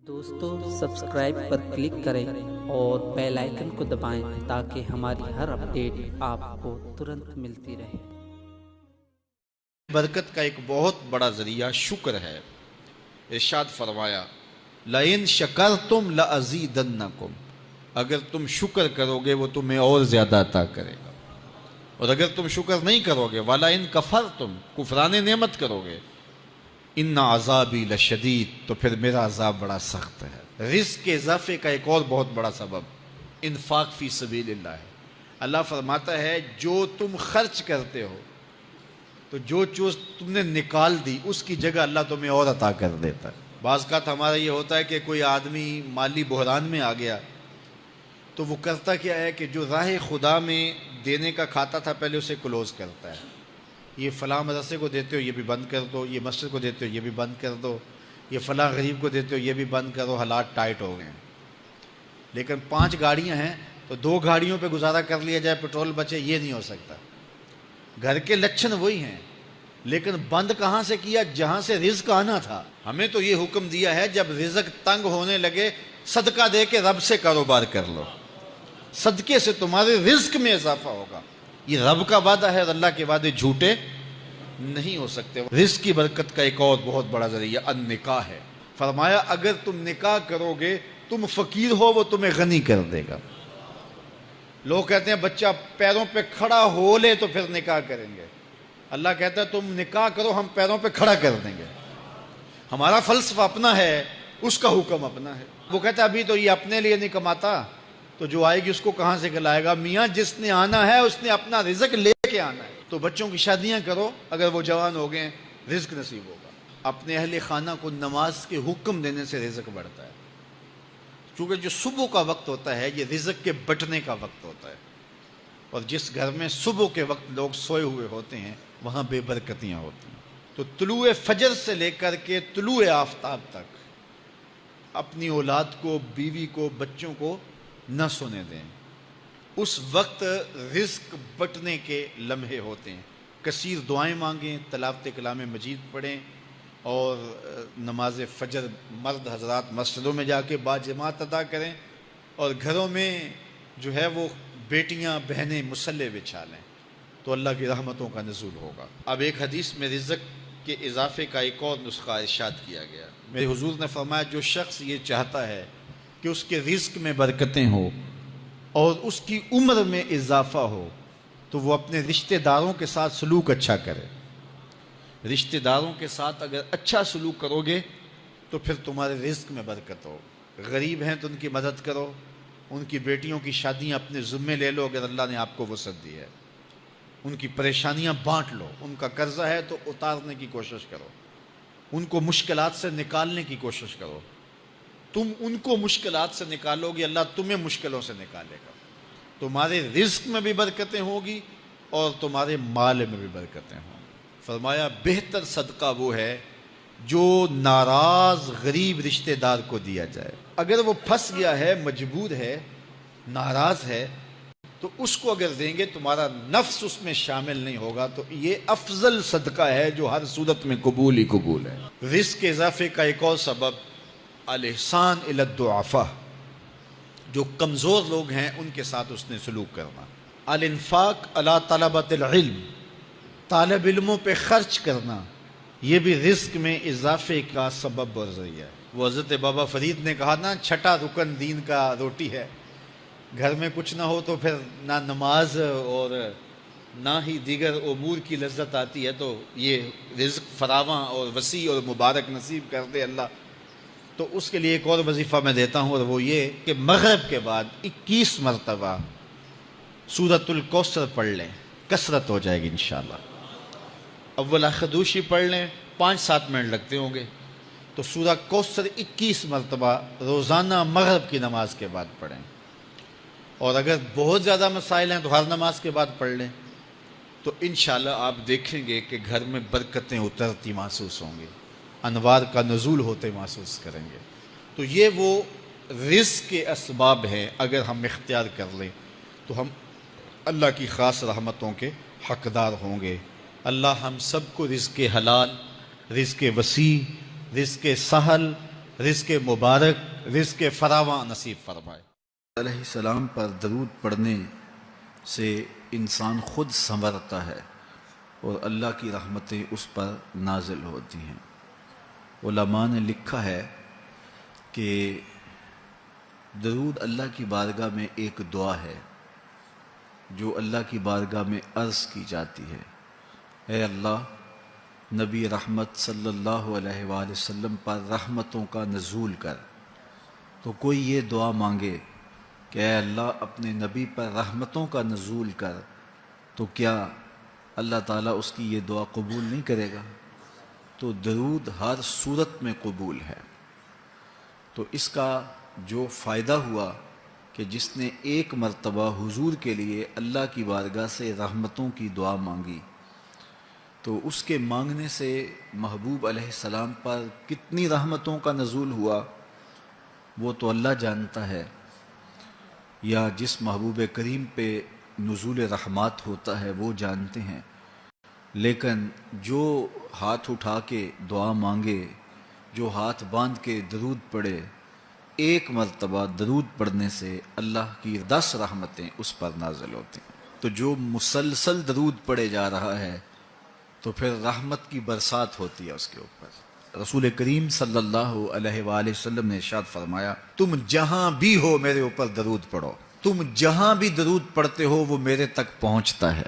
دوستو سبسکرائب پر کلک کریں اور بیل آئیکن کو دبائیں تاکہ ہماری ہر اپڈیٹ آپ کو ترنت ملتی رہے۔ برکت کا ایک بہت بڑا ذریعہ شکر ہے۔ ارشاد فرمایا لَإِن شَكَرْتُمْ لَأَزِيدَنَّكُمْ، اگر تم شکر کرو گے وہ تمہیں اور زیادہ عطا کرے گا، اور اگر تم شکر نہیں کرو گے وَلَئِن كَفَرْتُمْ، کفران نعمت کرو گے، ان عذابی لشدید، تو پھر میرا عذاب بڑا سخت ہے۔ رزق کے اضافے کا ایک اور بہت بڑا سبب انفاق فی سبیل اللہ ہے۔ اللہ فرماتا ہے جو تم خرچ کرتے ہو تو جو چیز تم نے نکال دی اس کی جگہ اللہ تمہیں اور عطا کر دیتا ہے۔ بعض اوقات ہمارا یہ ہوتا ہے کہ کوئی آدمی مالی بحران میں آ گیا تو وہ کرتا کیا ہے کہ جو راہ خدا میں دینے کا کھاتا تھا پہلے اسے کلوز کرتا ہے۔ یہ فلاں مدرسے کو دیتے ہو یہ بھی بند کر دو، یہ مسجد کو دیتے ہو یہ بھی بند کر دو، یہ فلاں غریب کو دیتے ہو یہ بھی بند کرو، حالات ٹائٹ ہو گئے ہیں۔ لیکن 5 گاڑیاں ہیں تو 2 گاڑیوں پہ گزارا کر لیا جائے، پیٹرول بچے، یہ نہیں ہو سکتا۔ گھر کے لچھن وہی ہیں لیکن بند کہاں سے کیا؟ جہاں سے رزق آنا تھا۔ ہمیں تو یہ حکم دیا ہے جب رزق تنگ ہونے لگے صدقہ دے کے رب سے کاروبار کر لو، صدقے سے تمہارے رزق میں اضافہ ہوگا۔ یہ رب کا وعدہ ہے اور اللہ کے وعدے جھوٹے نہیں ہو سکتے۔ رزق کی برکت کا ایک اور بہت بڑا ذریعہ النکاح ہے۔ فرمایا اگر تم نکاح کرو گے، تم فقیر ہو وہ تمہیں غنی کر دے گا۔ لوگ کہتے ہیں بچہ پیروں پہ کھڑا ہو لے تو پھر نکاح کریں گے۔ اللہ کہتا ہے تم نکاح کرو ہم پیروں پہ کھڑا کر دیں گے۔ ہمارا فلسفہ اپنا ہے، اس کا حکم اپنا ہے۔ وہ کہتا ہے ابھی تو یہ اپنے لیے نہیں کماتا تو جو آئے گی اس کو کہاں سے کھلائے گا؟ میاں جس نے آنا ہے اس نے اپنا رزق لے کے آنا ہے۔ تو بچوں کی شادیاں کرو، اگر وہ جوان ہو گئے رزق نصیب ہوگا۔ اپنے اہل خانہ کو نماز کے حکم دینے سے رزق بڑھتا ہے، چونکہ جو صبح کا وقت ہوتا ہے یہ رزق کے بٹنے کا وقت ہوتا ہے، اور جس گھر میں صبح کے وقت لوگ سوئے ہوئے ہوتے ہیں وہاں بے برکتیاں ہوتی ہیں۔ تو طلوع فجر سے لے کر کے طلوع آفتاب تک اپنی اولاد کو، بیوی کو، بچوں کو نہ سونے دیں۔ اس وقت رزق بٹنے کے لمحے ہوتے ہیں۔ کثیر دعائیں مانگیں، تلاوت کلام مجید پڑھیں، اور نماز فجر مرد حضرات مسجدوں میں جا کے باجماعت ادا کریں، اور گھروں میں جو ہے وہ بیٹیاں بہنیں مصلے بچھا لیں تو اللہ کی رحمتوں کا نزول ہوگا۔ اب ایک حدیث میں رزق کے اضافے کا ایک اور نسخہ ارشاد کیا گیا۔ میرے حضور نے فرمایا جو شخص یہ چاہتا ہے کہ اس کے رزق میں برکتیں ہوں اور اس کی عمر میں اضافہ ہو تو وہ اپنے رشتہ داروں کے ساتھ سلوک اچھا کرے۔ رشتہ داروں کے ساتھ اگر اچھا سلوک کرو گے تو پھر تمہارے رزق میں برکت ہو۔ غریب ہیں تو ان کی مدد کرو، ان کی بیٹیوں کی شادیاں اپنے ذمے لے لو اگر اللہ نے آپ کو وسعت دی ہے، ان کی پریشانیاں بانٹ لو، ان کا قرضہ ہے تو اتارنے کی کوشش کرو، ان کو مشکلات سے نکالنے کی کوشش کرو۔ تم ان کو مشکلات سے نکالو گے اللہ تمہیں مشکلوں سے نکالے گا۔ تمہارے رزق میں بھی برکتیں ہوگی اور تمہارے مال میں بھی برکتیں ہوں۔ فرمایا بہتر صدقہ وہ ہے جو ناراض غریب رشتہ دار کو دیا جائے۔ اگر وہ پھنس گیا ہے، مجبور ہے، ناراض ہے، تو اس کو اگر دیں گے تمہارا نفس اس میں شامل نہیں ہوگا، تو یہ افضل صدقہ ہے جو ہر صورت میں قبول ہی قبول ہے۔ رزق کے اضافے کا ایک اور سبب الاحسان الی الضعفاء، جو کمزور لوگ ہیں ان کے ساتھ اس نے سلوک کرنا۔ الانفاق علی طلبۃ العلم، طالب علموں پہ خرچ کرنا، یہ بھی رزق میں اضافے کا سبب اور ذریعہ ہے۔ وہ حضرت بابا فرید نے کہا نا چھٹا رکن دین کا روٹی ہے۔ گھر میں کچھ نہ ہو تو پھر نہ نماز اور نہ ہی دیگر امور کی لذت آتی ہے، تو یہ رزق فراواں اور وسیع اور مبارک نصیب کر دے اللہ۔ تو اس کے لیے ایک اور وظیفہ میں دیتا ہوں، اور وہ یہ کہ مغرب کے بعد 21 مرتبہ سورۃ الکوثر پڑھ لیں، کثرت ہو جائے گی انشاءاللہ۔ اول خدوشی پڑھ لیں، 5-7 منٹ لگتے ہوں گے، تو سورہ کوثر 21 مرتبہ روزانہ مغرب کی نماز کے بعد پڑھیں، اور اگر بہت زیادہ مسائل ہیں تو ہر نماز کے بعد پڑھ لیں، تو انشاءاللہ آپ دیکھیں گے کہ گھر میں برکتیں اترتی محسوس ہوں گی، انوار کا نزول ہوتے محسوس کریں گے۔ تو یہ وہ رزق کے اسباب ہیں، اگر ہم اختیار کر لیں تو ہم اللہ کی خاص رحمتوں کے حقدار ہوں گے۔ اللہ ہم سب کو رزق حلال، رزق وسیع، رزق سہل رزق مبارک، رزق فراواں نصیب فرمائے۔ علیہ السلام پر درود پڑھنے سے انسان خود سنورتا ہے اور اللہ کی رحمتیں اس پر نازل ہوتی ہیں۔ علماء نے لکھا ہے کہ درود اللہ کی بارگاہ میں ایک دعا ہے جو اللہ کی بارگاہ میں عرض کی جاتی ہے، اے اللہ، نبی رحمت صلی اللہ علیہ وآلہ وسلم پر رحمتوں کا نزول کر۔ تو کوئی یہ دعا مانگے کہ اے اللہ اپنے نبی پر رحمتوں کا نزول کر، تو کیا اللہ تعالیٰ اس کی یہ دعا قبول نہیں کرے گا؟ تو درود ہر صورت میں قبول ہے۔ تو اس کا جو فائدہ ہوا کہ جس نے ایک مرتبہ حضور کے لیے اللہ کی بارگاہ سے رحمتوں کی دعا مانگی، تو اس کے مانگنے سے محبوب علیہ السلام پر کتنی رحمتوں کا نزول ہوا وہ تو اللہ جانتا ہے، یا جس محبوب کریم پہ نزول رحمات ہوتا ہے وہ جانتے ہیں، لیکن جو ہاتھ اٹھا کے دعا مانگے، جو ہاتھ باندھ کے درود پڑھے، ایک مرتبہ درود پڑھنے سے اللہ کی 10 رحمتیں اس پر نازل ہوتی ہیں۔ تو جو مسلسل درود پڑھے جا رہا ہے تو پھر رحمت کی برسات ہوتی ہے اس کے اوپر۔ رسول کریم صلی اللہ علیہ وآلہ وسلم نے ارشاد فرمایا، تم جہاں بھی ہو میرے اوپر درود پڑھو، تم جہاں بھی درود پڑھتے ہو وہ میرے تک پہنچتا ہے۔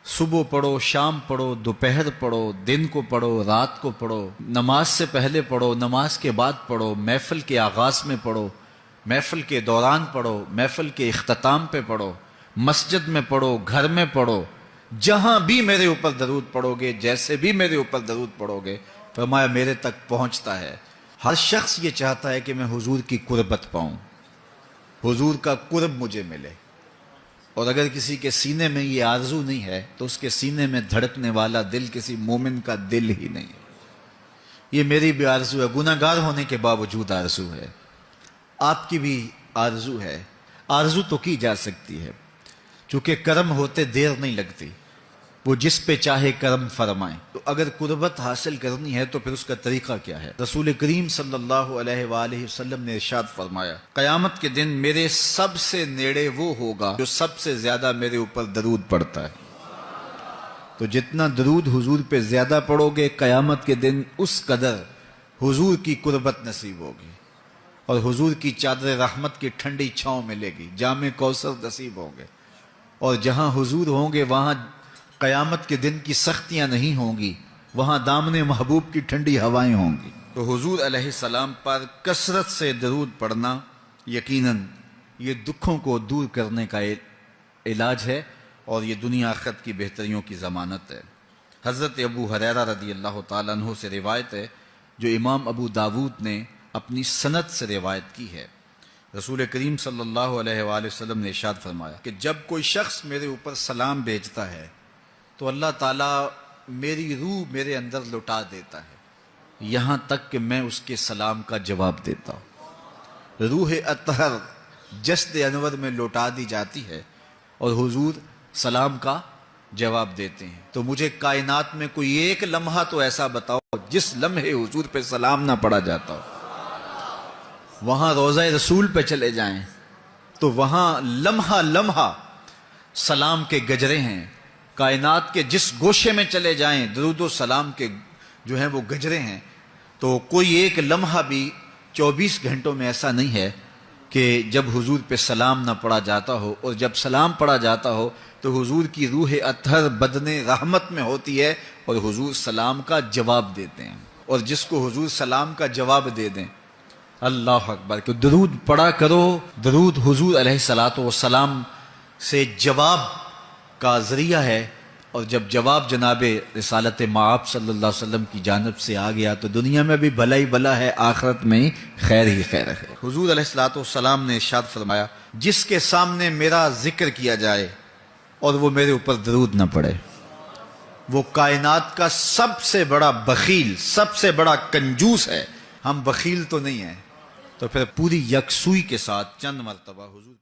صبح پڑھو، شام پڑھو، دوپہر پڑھو، دن کو پڑھو، رات کو پڑھو، نماز سے پہلے پڑھو، نماز کے بعد پڑھو، محفل کے آغاز میں پڑھو، محفل کے دوران پڑھو، محفل کے اختتام پہ پڑھو، مسجد میں پڑھو، گھر میں پڑھو، جہاں بھی میرے اوپر درود پڑھو گے، جیسے بھی میرے اوپر درود پڑھو گے، فرمایا میرے تک پہنچتا ہے۔ ہر شخص یہ چاہتا ہے کہ میں حضور کی قربت پاؤں، حضور کا قرب مجھے ملے، اور اگر کسی کے سینے میں یہ آرزو نہیں ہے تو اس کے سینے میں دھڑکنے والا دل کسی مومن کا دل ہی نہیں ہے۔ یہ میری بھی آرزو ہے، گناہ گار ہونے کے باوجود آرزو ہے، آپ کی بھی آرزو ہے، آرزو تو کی جا سکتی ہے، چونکہ کرم ہوتے دیر نہیں لگتی، وہ جس پہ چاہے کرم فرمائیں۔ تو اگر قربت حاصل کرنی ہے تو پھر اس کا طریقہ کیا ہے؟ رسول کریم صلی اللہ علیہ وآلہ وسلم نے ارشاد فرمایا، قیامت کے دن میرے سب سے نیڑے وہ ہوگا جو سب سے زیادہ میرے اوپر درود پڑتا ہے۔ تو جتنا درود حضور پہ زیادہ پڑھو گے قیامت کے دن اس قدر حضور کی قربت نصیب ہوگی، اور حضور کی چادر رحمت کی ٹھنڈی چھاؤں ملے گی، جام کوثر نصیب ہوں گے، اور جہاں حضور ہوں گے وہاں قیامت کے دن کی سختیاں نہیں ہوں گی، وہاں دامن محبوب کی ٹھنڈی ہوائیں ہوں گی۔ تو حضور علیہ السلام پر کثرت سے درود پڑھنا یقیناً یہ دکھوں کو دور کرنے کا علاج ہے، اور یہ دنیا آخرت کی بہتریوں کی ضمانت ہے۔ حضرت ابو ہریرہ رضی اللہ تعالیٰ عنہ سے روایت ہے جو امام ابو داود نے اپنی سند سے روایت کی ہے۔ رسول کریم صلی اللہ علیہ وآلہ وسلم نے ارشاد فرمایا کہ جب کوئی شخص میرے اوپر سلام بھیجتا ہے تو اللہ تعالیٰ میری روح میرے اندر لٹا دیتا ہے، یہاں تک کہ میں اس کے سلام کا جواب دیتا ہوں۔ روح اطہر جسد انور میں لوٹا دی جاتی ہے اور حضور سلام کا جواب دیتے ہیں۔ تو مجھے کائنات میں کوئی ایک لمحہ تو ایسا بتاؤ جس لمحے حضور پہ سلام نہ پڑا جاتا ہو۔ وہاں روضہ رسول پہ چلے جائیں تو وہاں لمحہ لمحہ سلام کے گجرے ہیں، کائنات کے جس گوشے میں چلے جائیں درود و سلام کے جو ہیں وہ گجرے ہیں۔ تو کوئی ایک لمحہ بھی 24 گھنٹوں میں ایسا نہیں ہے کہ جب حضور پہ سلام نہ پڑا جاتا ہو، اور جب سلام پڑا جاتا ہو تو حضور کی روح اطہر بدن رحمت میں ہوتی ہے اور حضور سلام کا جواب دیتے ہیں، اور جس کو حضور سلام کا جواب دے دیں، اللہ اکبر، کہ درود پڑھا کرو۔ درود حضور علیہ الصلاۃ والسلام سے جواب کا ذریعہ ہے، اور جب جواب جناب رسالت مآب صلی اللہ علیہ وسلم کی جانب سے آ گیا تو دنیا میں بھی بھلا ہی بھلا ہے، آخرت میں ہی خیر ہے۔ حضور علیہ الصلاۃ والسلام نے ارشاد فرمایا، جس کے سامنے میرا ذکر کیا جائے اور وہ میرے اوپر درود نہ پڑے، وہ کائنات کا سب سے بڑا بخیل، سب سے بڑا کنجوس ہے۔ ہم بخیل تو نہیں ہیں، تو پھر پوری یکسوئی کے ساتھ چند مرتبہ حضور